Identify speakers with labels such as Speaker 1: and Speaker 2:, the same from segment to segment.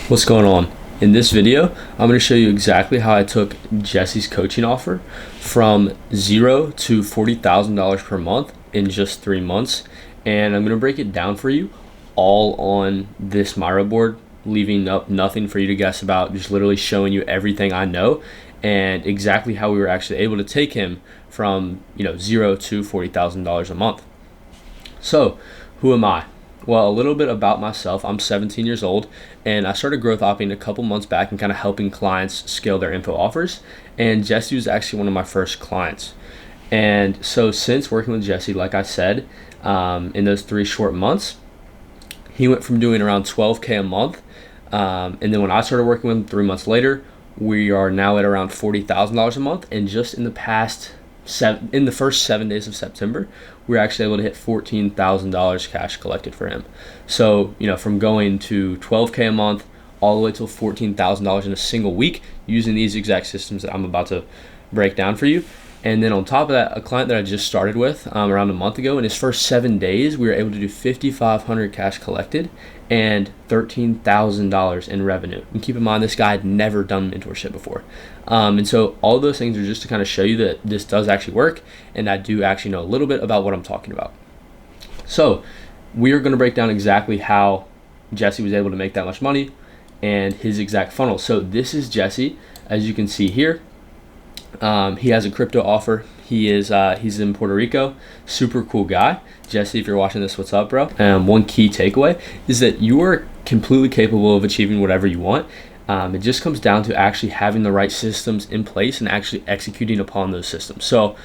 Speaker 1: What's going on? In this video, I'm going to show you exactly how I took Jesse's coaching offer from zero to $40,000 per month in just 3 months. And I'm going to break it down for you all on this Miro board, leaving up nothing for you to guess about, just literally showing you everything I know and exactly how we were actually able to take him from, zero to $40,000 a month. So, who am I? Well, a little bit about myself. I'm 17 years old, and I started growth opping a couple months back and kind of helping clients scale their info offers. And Jesse was actually one of my first clients. And so since working with Jesse, like I said, in those 3 short months, he went from doing around $12K a month. And then when I started working with him 3 months later, we are now at around $40,000 a month. And just in the first 7 days of September, we were actually able to hit $14,000 cash collected for him. So, from going to $12K a month all the way to $14,000 in a single week using these exact systems that I'm about to break down for you. And then on top of that, a client that I just started with around a month ago, in his first 7 days, we were able to do $5,500 cash collected and $13,000 in revenue. And keep in mind, this guy had never done mentorship before. And so all of those things are just to kind of show you that this does actually work, and I do actually know a little bit about what I'm talking about. So we are going to break down exactly how Jesse was able to make that much money and his exact funnel. So this is Jesse, as you can see here. He has a crypto offer. He's in Puerto Rico. Super cool guy. Jesse, if you're watching this, what's up, bro? One key takeaway is that you are completely capable of achieving whatever you want. It just comes down to actually having the right systems in place and actually executing upon those systems. So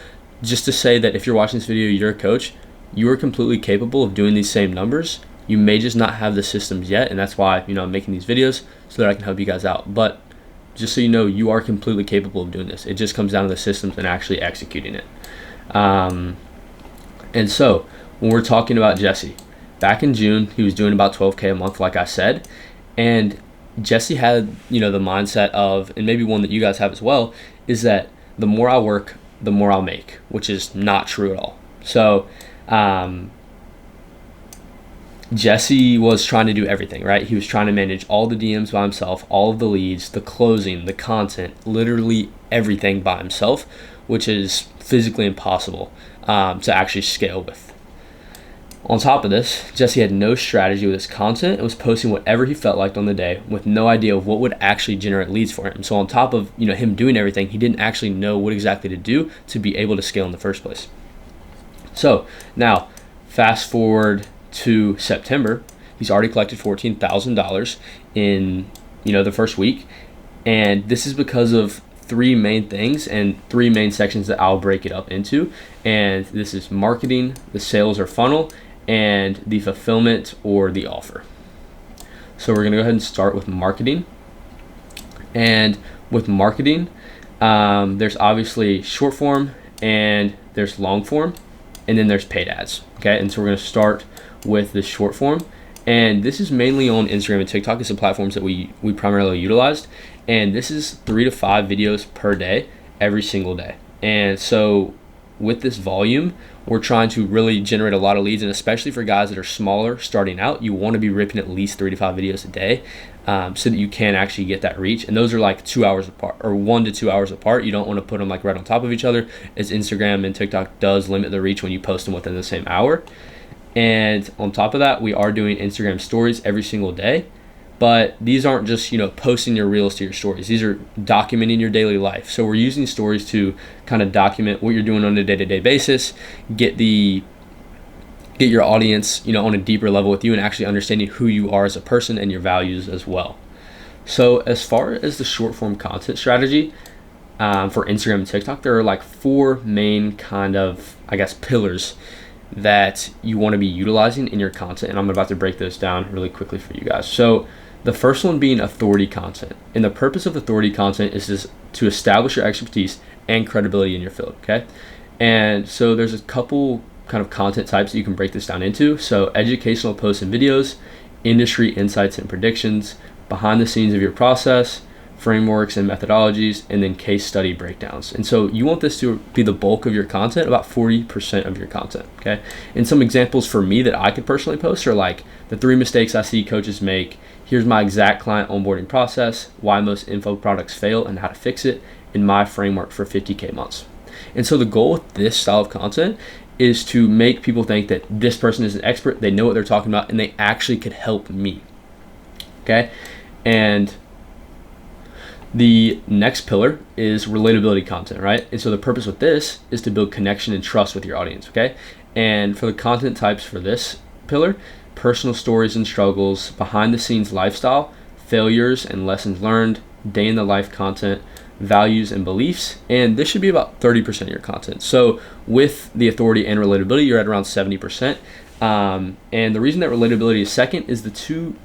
Speaker 1: just to say that if you're watching this video, you're a coach, you are completely capable of doing these same numbers. You may just not have the systems yet, and that's why I'm making these videos so that I can help you guys out. But just so you know, you are completely capable of doing this. It just comes down to the systems and actually executing it. And so when we're talking about Jesse, back in June, he was doing about $12K a month, like I said. And Jesse had, the mindset of, and maybe one that you guys have as well, is that the more I work, the more I'll make, which is not true at all. So Jesse was trying to do everything, right? He was trying to manage all the DMs by himself, all of the leads, the closing, the content, literally everything by himself, which is physically impossible to actually scale with. On top of this, Jesse had no strategy with his content and was posting whatever he felt like on the day with no idea of what would actually generate leads for him. So on top of him doing everything, he didn't actually know what exactly to do to be able to scale in the first place. So now, fast forward to September, he's already collected $14,000 in the first week, and this is because of 3 main things and 3 main sections that I'll break it up into. And this is marketing, the sales or funnel, and the fulfillment or the offer. So we're gonna go ahead and start with marketing. And with marketing, there's obviously short form and there's long form, and then there's paid ads. Okay, and so we're gonna start with the short form, and this is mainly on Instagram and TikTok. It's the platforms that we primarily utilized, and this is 3 to 5 videos per day, every single day. And so with this volume, we're trying to really generate a lot of leads, and especially for guys that are smaller starting out, you want to be ripping at least 3 to 5 videos a day so that you can actually get that reach. And those are like 2 hours apart, or 1 to 2 hours apart. You don't want to put them like right on top of each other, as Instagram and TikTok does limit the reach when you post them within the same hour. And on top of that, we are doing Instagram stories every single day. But these aren't just, posting your reels to your stories. These are documenting your daily life. So we're using stories to kind of document what you're doing on a day-to-day basis, get your audience, on a deeper level with you, and actually understanding who you are as a person and your values as well. So as far as the short form content strategy for Instagram and TikTok, there are like 4 main kind of, pillars that you want to be utilizing in your content. And I'm about to break those down really quickly for you guys. So the first one being authority content. And the purpose of authority content is to establish your expertise and credibility in your field, okay? And so there's a couple kind of content types that you can break this down into. So educational posts and videos, industry insights and predictions, behind the scenes of your process, frameworks and methodologies, and then case study breakdowns. And so you want this to be the bulk of your content, about 40% of your content, okay? And some examples for me that I could personally post are like the 3 mistakes I see coaches make Here's my exact client onboarding process, why most info products fail and how to fix it, and my framework for 50K months. And so the goal with this style of content is to make people think that this person is an expert, they know what they're talking about, and they actually could help me. Okay? And the next pillar is relatability content, right? And so the purpose with this is to build connection and trust with your audience, okay? And for the content types for this pillar, personal stories and struggles, behind the scenes lifestyle, failures and lessons learned, day in the life content, values and beliefs, and this should be about 30% of your content. So with the authority and relatability, you're at around 70%. And the reason that relatability is second is the two,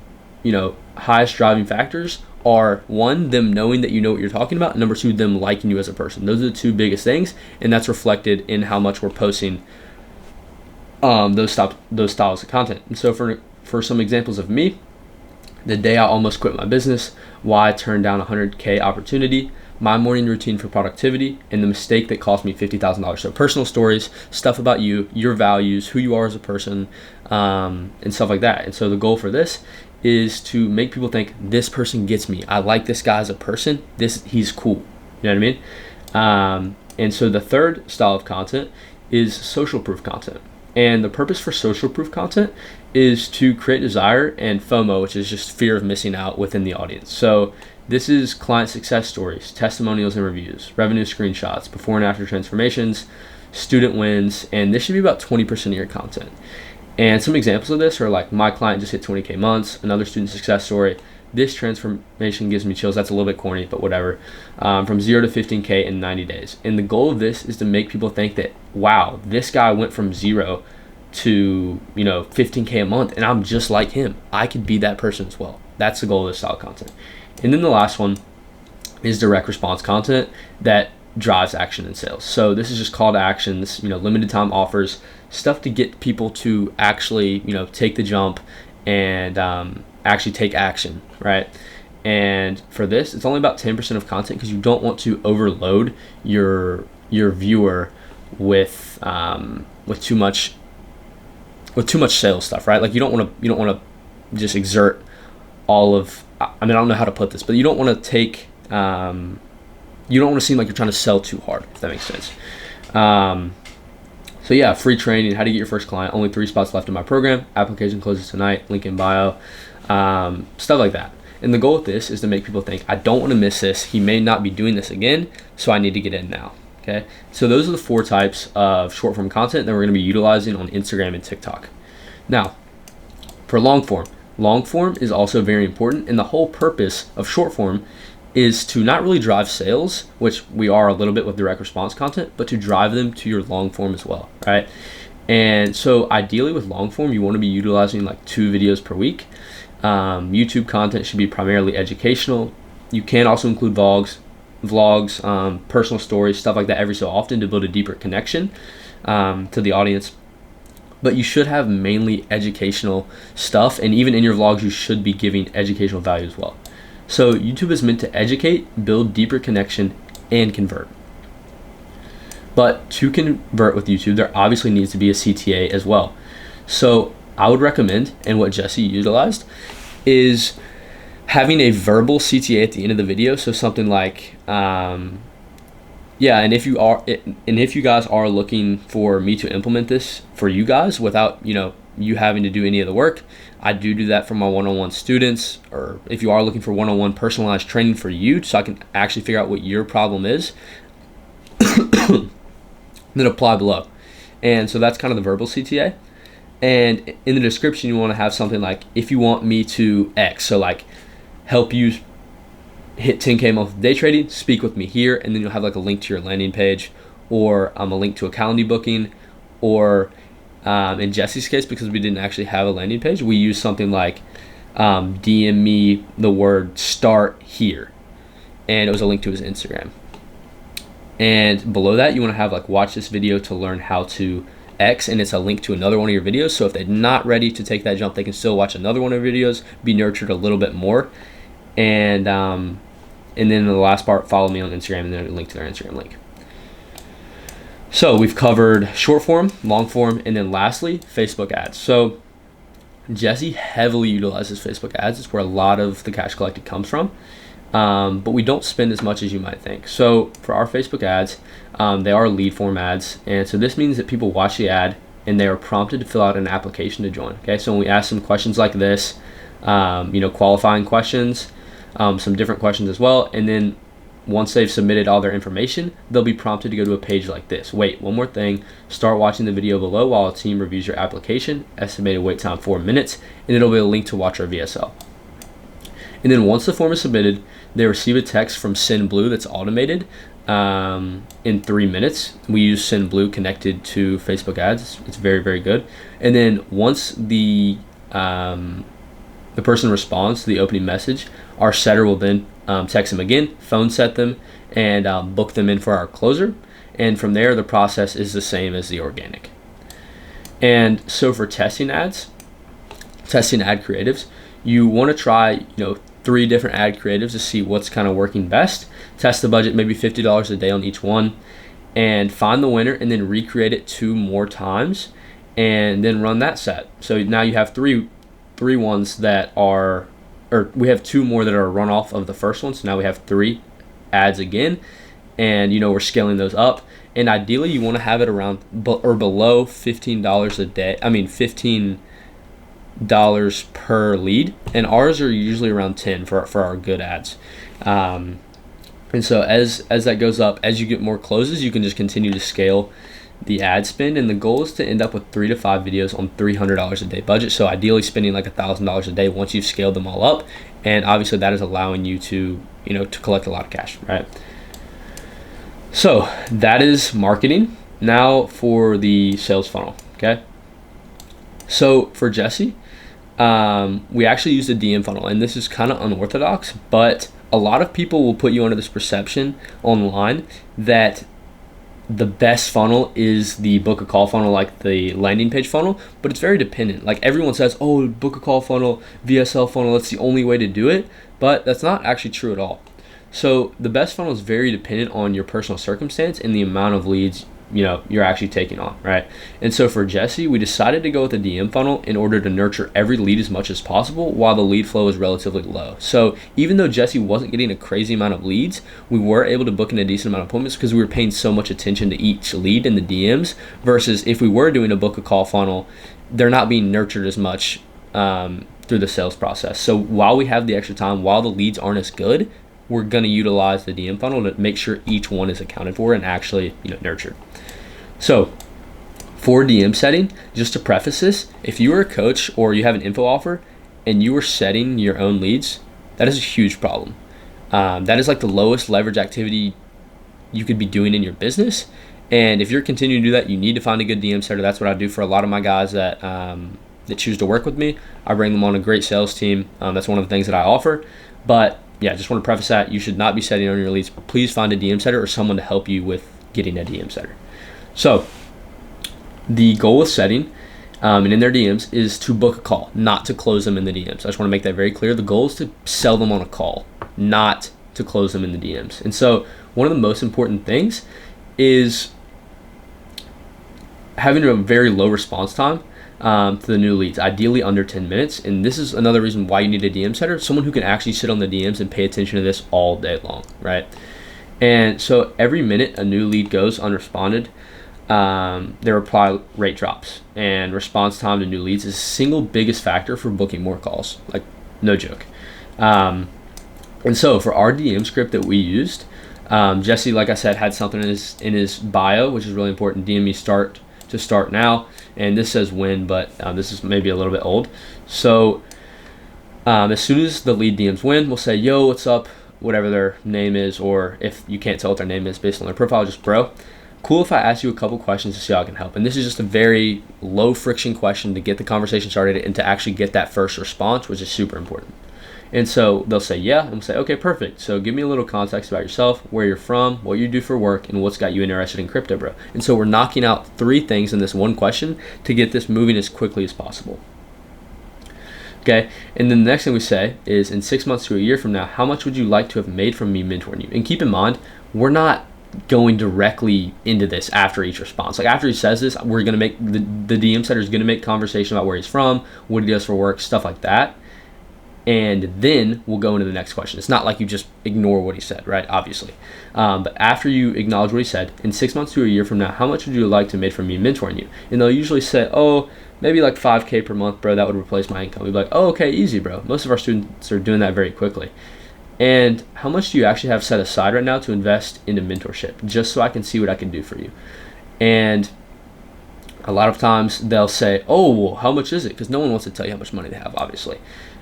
Speaker 1: highest driving factors are, one, them knowing that you know what you're talking about, and number two, them liking you as a person. Those are the two biggest things, and that's reflected in how much we're posting those styles of content. And so for some examples of me, the day I almost quit my business, why I turned down a 100K opportunity, my morning routine for productivity, and the mistake that cost me $50,000. So personal stories, stuff about you, your values, who you are as a person, and stuff like that. And so the goal for this is to make people think, this person gets me. I like this guy as a person. He's cool. You know what I mean? And so the third style of content is social proof content. And the purpose for social proof content is to create desire and FOMO, which is just fear of missing out within the audience. So this is client success stories, testimonials and reviews, revenue screenshots, before and after transformations, student wins, and this should be about 20% of your content. And some examples of this are like, my client just hit 20K months, another student success story, this transformation gives me chills. That's a little bit corny, but whatever. From 0 to 15K in 90 days. And the goal of this is to make people think that, wow, this guy went from 0 to 15K a month, and I'm just like him. I could be that person as well. That's the goal of this style of content. And then the last one is direct response content that drives action and sales. So this is just call to actions, limited time offers, stuff to get people to actually, take the jump and actually take action, right? And for this, it's only about 10% of content because you don't want to overload your viewer with too much sales stuff, right? Like you don't want to just exert all of. I don't know how to put this, but you don't want to take. You don't want to seem like you're trying to sell too hard, if that makes sense. So yeah, free training, how to get your first client, only 3 spots left in my program, application closes tonight, link in bio, stuff like that. And the goal with this is to make people think, I don't want to miss this, he may not be doing this again, so I need to get in now, okay? So those are the 4 types of short form content that we're going to be utilizing on Instagram and TikTok. Now, for long form is also very important, and the whole purpose of short form is to not really drive sales, which we are a little bit with direct response content, but to drive them to your long form as well, right? And so ideally with long form, you want to be utilizing like 2 videos per week. YouTube content should be primarily educational. You can also include vlogs, personal stories, stuff like that every so often to build a deeper connection to the audience. But you should have mainly educational stuff, and even in your vlogs, you should be giving educational value as well. So YouTube is meant to educate, build deeper connection, and convert. But to convert with YouTube, there obviously needs to be a CTA as well. So I would recommend, and what Jesse utilized, is having a verbal CTA at the end of the video. So something like, and if you guys are looking for me to implement this for you guys without, you having to do any of the work, I do that for my one-on-one students, or if you are looking for one-on-one personalized training for you, so I can actually figure out what your problem is, then apply below. And so that's kind of the verbal CTA. And in the description, you want to have something like, if you want me to X, so like help you hit 10K a month of day trading, speak with me here, and then you'll have like a link to your landing page, or a link to a Calendly booking, or in Jesse's case, because we didn't actually have a landing page, we used something like DM me the word start here, and it was a link to his Instagram. And below that, you want to have like, watch this video to learn how to X, and it's a link to another one of your videos. So if they're not ready to take that jump, they can still watch another one of your videos, be nurtured a little bit more. And then in the last part, follow me on Instagram, and then a link to their Instagram link. So we've covered short form, long form, and then lastly, Facebook ads. So Jesse heavily utilizes Facebook ads. It's where a lot of the cash collected comes from. But we don't spend as much as you might think. So for our Facebook ads, they are lead form ads. And so this means that people watch the ad and they are prompted to fill out an application to join. Okay, so when we ask them questions like this, qualifying questions, some different questions as well, and then once they've submitted all their information, they'll be prompted to go to a page like this. Wait, one more thing. Start watching the video below while a team reviews your application. Estimated wait time 4 minutes, and it'll be a link to watch our VSL. And then once the form is submitted, they receive a text from SendBlue that's automated in 3 minutes. We use SendBlue connected to Facebook ads. It's very, very good. And then once the person responds to the opening message, our setter will then text them again, phone set them, and book them in for our closer. And from there, the process is the same as the organic. And so for testing ads, testing ad creatives, you want to try 3 different ad creatives to see what's kind of working best. Test the budget, maybe $50 a day on each one, and find the winner, and then recreate it 2 more times, and then run that set. So now you have three ones that are, or we have 2 more that are a runoff of the first one. So now we have 3 ads again, and we're scaling those up. And ideally, you want to have it around or below $15 a day. $15 per lead, and ours are usually around 10 for our good ads. And so as that goes up, as you get more closes, you can just continue to scale the ad spend, and the goal is to end up with 3 to 5 videos on $300 a day budget. So ideally spending like $1,000 a day once you've scaled them all up, and obviously that is allowing you to to collect a lot of cash, right? So that is marketing. Now for the sales funnel. Okay, so for Jesse, we actually use the DM funnel, and this is kind of unorthodox, but a lot of people will put you under this perception online that the best funnel is the book a call funnel, like the landing page funnel, but it's very dependent. Like everyone says, oh, book a call funnel, VSL funnel, that's the only way to do it, but that's not actually true at all. So the best funnel is very dependent on your personal circumstance and the amount of leads you're actually taking on, right? And so for Jesse, we decided to go with a DM funnel in order to nurture every lead as much as possible while the lead flow is relatively low. So even though Jesse wasn't getting a crazy amount of leads, we were able to book in a decent amount of appointments because we were paying so much attention to each lead in the DMs, versus if we were doing a book a call funnel, they're not being nurtured as much through the sales process. So while we have the extra time, while the leads aren't as good, we're going to utilize the DM funnel to make sure each one is accounted for and actually nurtured. So for DM setting, just to preface this, if you are a coach or you have an info offer and you are setting your own leads, that is a huge problem. That is like the lowest leverage activity you could be doing in your business. And if you're continuing to do that, you need to find a good DM setter. That's what I do for a lot of my guys that choose to work with me. I bring them on a great sales team. That's one of the things that I offer. But yeah, just want to preface that you should not be setting on your leads. Please find a DM setter or someone to help you with getting a DM setter. So the goal with setting and in their DMs is to book a call, not to close them in the DMs. I just want to make that very clear. The goal is to sell them on a call, not to close them in the DMs. And so one of the most important things is having a very low response time to the new leads, ideally under 10 minutes. And this is another reason why you need a DM setter, someone who can actually sit on the DMs and pay attention to this all day long, right? And so every minute a new lead goes unresponded, their reply rate drops, and response time to new leads is the single biggest factor for booking more calls. Like, no joke. And so for our DM script that we used, Jesse, like I said, had something in his bio, which is really important. DM me start now, and this says when, but this is maybe a little bit old. So as soon as the lead DMs win, we'll say, yo, what's up, whatever their name is, or if you can't tell what their name is based on their profile, just bro. Cool if I ask you a couple questions to see how I can help. And this is just a very low friction question to get the conversation started and to actually get that first response, which is super important. And so they'll say, yeah, and we'll say, okay, perfect. So give me a little context about yourself, where you're from, what you do for work, and what's got you interested in crypto, bro. And so we're knocking out 3 things in this one question to get this moving as quickly as possible. Okay, and then the next thing we say is, in 6 months to a year from now, how much would you like to have made from me mentoring you? And keep in mind, we're not going directly into this after each response. Like after he says this, we're going to make the DM setter is going to make conversation about where he's from, what he does for work, stuff like that. And then we'll go into the next question. It's not like you just ignore what he said, right? Obviously. But after you acknowledge what he said, in 6 months to a year from now, how much would you like to make from me mentoring you? And they'll usually say, oh, maybe like $5K per month, bro. That would replace my income. We'd be like, oh, okay, easy, bro. Most of our students are doing that very quickly. And how much do you actually have set aside right now to invest into mentorship, just so I can see what I can do for you? And a lot of times they'll say, oh, well, how much is it? Because no one wants to tell you how much money they have, obviously.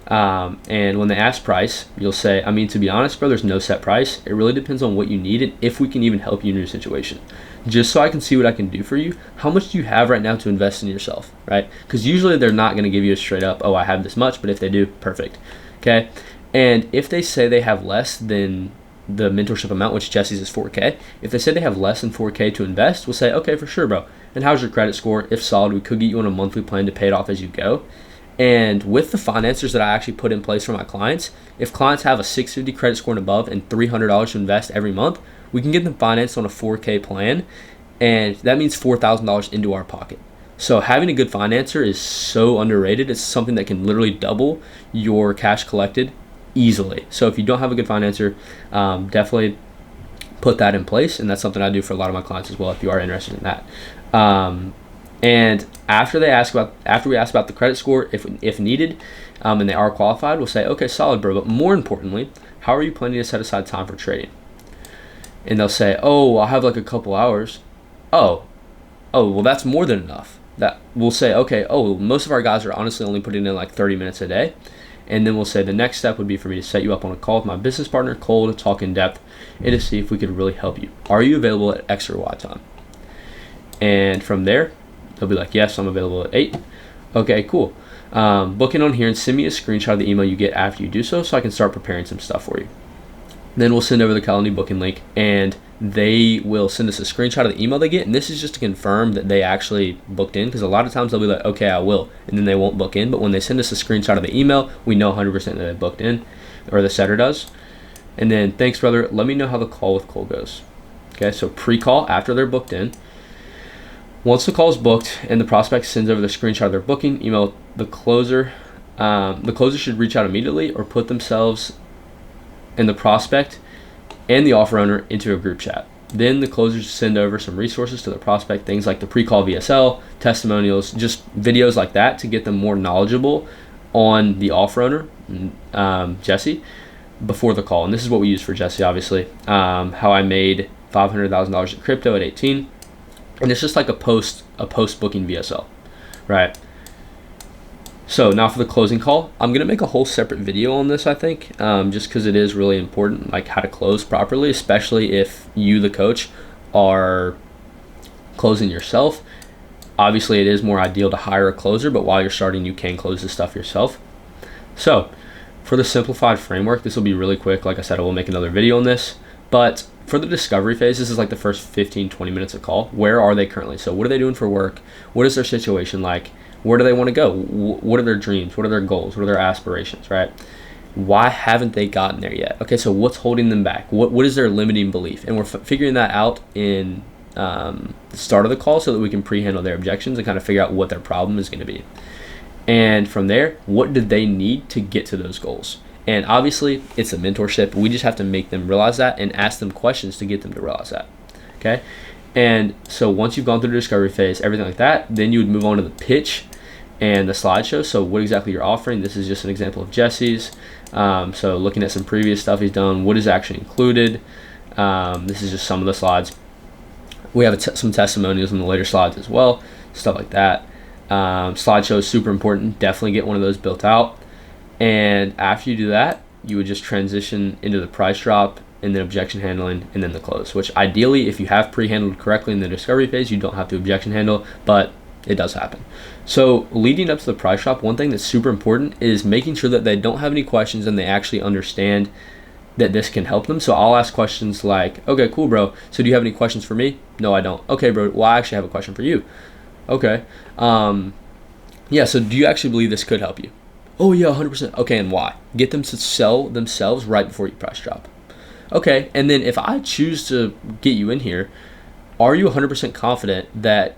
Speaker 1: And when they ask price, you'll say, I mean, to be honest, bro, there's no set price. It really depends on what you need and if we can even help you in your situation. Just so I can see what I can do for you, how much do you have right now to invest in yourself, right? Because usually they're not going to give you a straight up, oh, I have this much, but if they do, perfect, okay? And if they say they have less than the mentorship amount, which Jesse's is 4K, if they say they have less than 4K to invest, we'll say, okay, for sure, bro. And how's your credit score? If solid, we could get you on a monthly plan to pay it off as you go. And with the financiers that I actually put in place for my clients, if clients have a 650 credit score and above and $300 to invest every month, we can get them financed on a 4K plan, and that means $4,000 into our pocket. So having a good financer is so underrated. It's something that can literally double your cash collected easily. So if you don't have a good financer, definitely put that in place, and that's something I do for a lot of my clients as well if you are interested in that. And after we ask about the credit score, if needed, and they are qualified, we'll say, okay, solid, bro. But more importantly, how are you planning to set aside time for trading? And they'll say, oh, I'll have like a couple hours. Oh, well, that's more than enough. That we'll say, okay, oh, most of our guys are honestly only putting in like 30 minutes a day. And then we'll say the next step would be for me to set you up on a call with my business partner, Cole, to talk in depth and to see if we could really help you. Are you available at X or Y time? And from there, they'll be like, yes, I'm available at 8. Okay, cool. Book in on here and send me a screenshot of the email you get after you do so I can start preparing some stuff for you. Then we'll send over the Calendly booking link, and they will send us a screenshot of the email they get. And this is just to confirm that they actually booked in, because a lot of times they'll be like, okay, I will, and then they won't book in. But when they send us a screenshot of the email, we know 100% that they booked in, or the setter does. And then, thanks, brother. Let me know how the call with Cole goes. Okay, so pre-call after they're booked in. Once the call is booked and the prospect sends over the screenshot of their booking, email the closer. The closer should reach out immediately or put themselves and the prospect and the offer owner into a group chat. Then the closers send over some resources to the prospect, things like the pre-call VSL, testimonials, just videos like that to get them more knowledgeable on the offer owner, Jesse, before the call. And this is what we use for Jesse, obviously. How I made $500,000 in crypto at 18. And it's just like a post booking VSL, right? So now for the closing call, I'm going to make a whole separate video on this, I think, just because it is really important, like how to close properly, especially if you, the coach, are closing yourself. Obviously, it is more ideal to hire a closer, but while you're starting, you can close this stuff yourself. So for the simplified framework, this will be really quick. Like I said, I will make another video on this, but for the discovery phase, this is like the first 15, 20 minutes of call. Where are they currently? So what are they doing for work? What is their situation like? Where do they want to go? What are their dreams? What are their goals? What are their aspirations, right? Why haven't they gotten there yet? Okay, so what's holding them back? What is their limiting belief? And we're figuring that out in the start of the call so that we can pre-handle their objections and kind of figure out what their problem is going to be. And from there, what do they need to get to those goals? And obviously, it's a mentorship. We just have to make them realize that and ask them questions to get them to realize that, okay? And so once you've gone through the discovery phase, everything like that, then you would move on to the pitch and the slideshow. So what exactly you're offering. This is just an example of Jesse's. So looking at some previous stuff he's done, what is actually included. This is just some of the slides. We have some testimonials in the later slides as well, stuff like that. Slideshow is super important. Definitely get one of those built out. And after you do that, you would just transition into the price drop and then objection handling and then the close, which ideally, if you have pre-handled correctly in the discovery phase, you don't have to objection handle, but it does happen. So leading up to the price drop, one thing that's super important is making sure that they don't have any questions and they actually understand that this can help them. So I'll ask questions like, okay, cool, bro. So do you have any questions for me? No, I don't. Okay, bro. Well, I actually have a question for you. Okay. Yeah, so do you actually believe this could help you? Oh, yeah, 100%. Okay, and why? Get them to sell themselves right before you price drop. Okay, and then if I choose to get you in here, are you 100% confident that,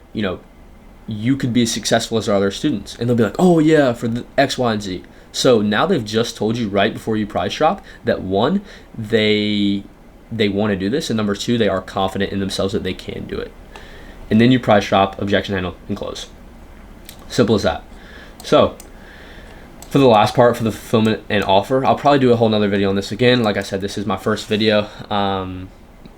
Speaker 1: you could be as successful as our other students? And they'll be like, oh yeah, for the X, Y, and Z. So now they've just told you right before you price drop that one, they want to do this, and number two, they are confident in themselves that they can do it. And then you price drop, objection handle, and close. Simple as that. So for the last part, for the fulfillment and offer, I'll probably do a whole nother video on this again. Like I said, this is my first video,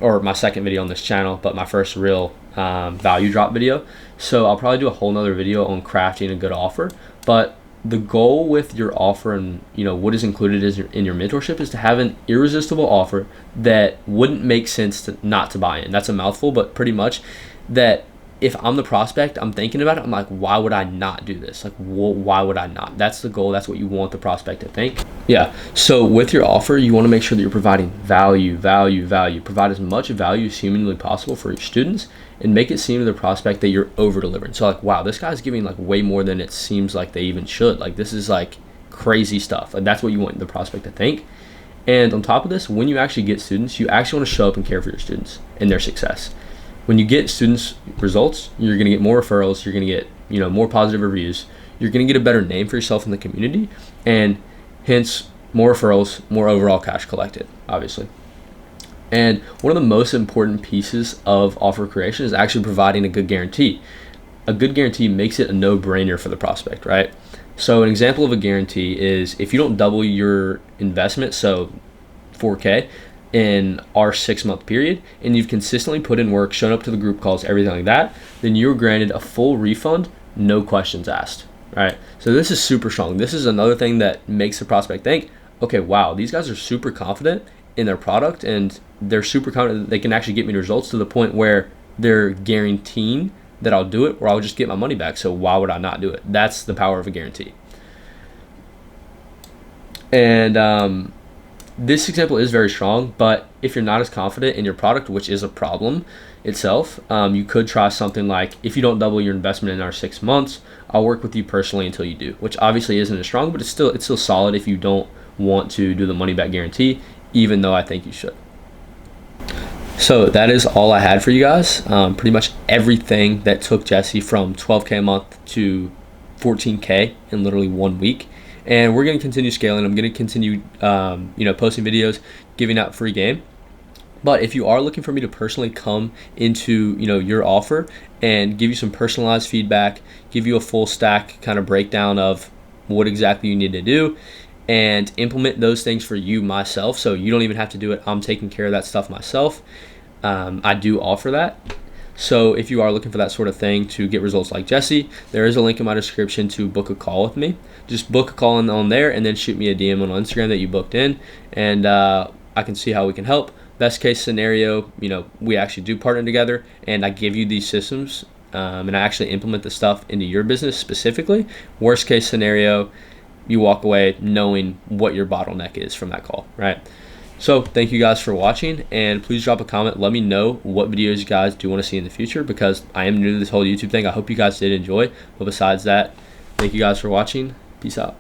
Speaker 1: or my second video on this channel, but my first real value drop video. So I'll probably do a whole nother video on crafting a good offer. But the goal with your offer and what is included in your mentorship is to have an irresistible offer that wouldn't make sense not to buy in. That's a mouthful, but pretty much that if I'm the prospect, I'm thinking about it, I'm like, why would I not do this? Like, why would I not? That's the goal. That's what you want the prospect to think. Yeah. So with your offer, you want to make sure that you're providing value. Provide as much value as humanly possible for your students, and make it seem to the prospect that you're over delivering. So like, wow, this guy's giving like way more than it seems like they even should. Like, this is like crazy stuff. And that's what you want the prospect to think. And on top of this, when you actually get students, you actually want to show up and care for your students and their success. When you get students' results, you're going to get more referrals, you're going to get, more positive reviews, you're going to get a better name for yourself in the community, and hence more referrals, more overall cash collected, obviously. And one of the most important pieces of offer creation is actually providing a good guarantee. A good guarantee makes it a no-brainer for the prospect, right? So an example of a guarantee is if you don't double your investment, so $4K, in our 6-month period, and you've consistently put in work, shown up to the group calls, everything like that, then you're granted a full refund, no questions asked, right? So this is super strong. This is another thing that makes the prospect think, okay, wow, these guys are super confident in their product, and they're super confident that they can actually get me results to the point where they're guaranteeing that I'll do it or I'll just get my money back. So why would I not do it? That's the power of a guarantee. And this example is very strong, but if you're not as confident in your product, which is a problem itself, you could try something like, if you don't double your investment in our 6 months, I'll work with you personally until you do, which obviously isn't as strong, but it's still solid if you don't want to do the money back guarantee, even though I think you should. So that is all I had for you guys. Pretty much everything that took Jesse from 12K a month to 14K in literally 1 week. And we're going to continue scaling. I'm going to continue, posting videos, giving out free game. But if you are looking for me to personally come into, your offer and give you some personalized feedback, give you a full stack kind of breakdown of what exactly you need to do, and implement those things for you myself, so you don't even have to do it. I'm taking care of that stuff myself. I do offer that. So if you are looking for that sort of thing to get results like Jesse, there is a link in my description to book a call with me. Just book a call on there and then shoot me a DM on Instagram that you booked in, and I can see how we can help. Best case scenario, we actually do partner together and I give you these systems and I actually implement the stuff into your business specifically. Worst case scenario, you walk away knowing what your bottleneck is from that call, right? So thank you guys for watching, and please drop a comment. Let me know what videos you guys do want to see in the future, because I am new to this whole YouTube thing. I hope you guys did enjoy. But besides that, thank you guys for watching. Peace out.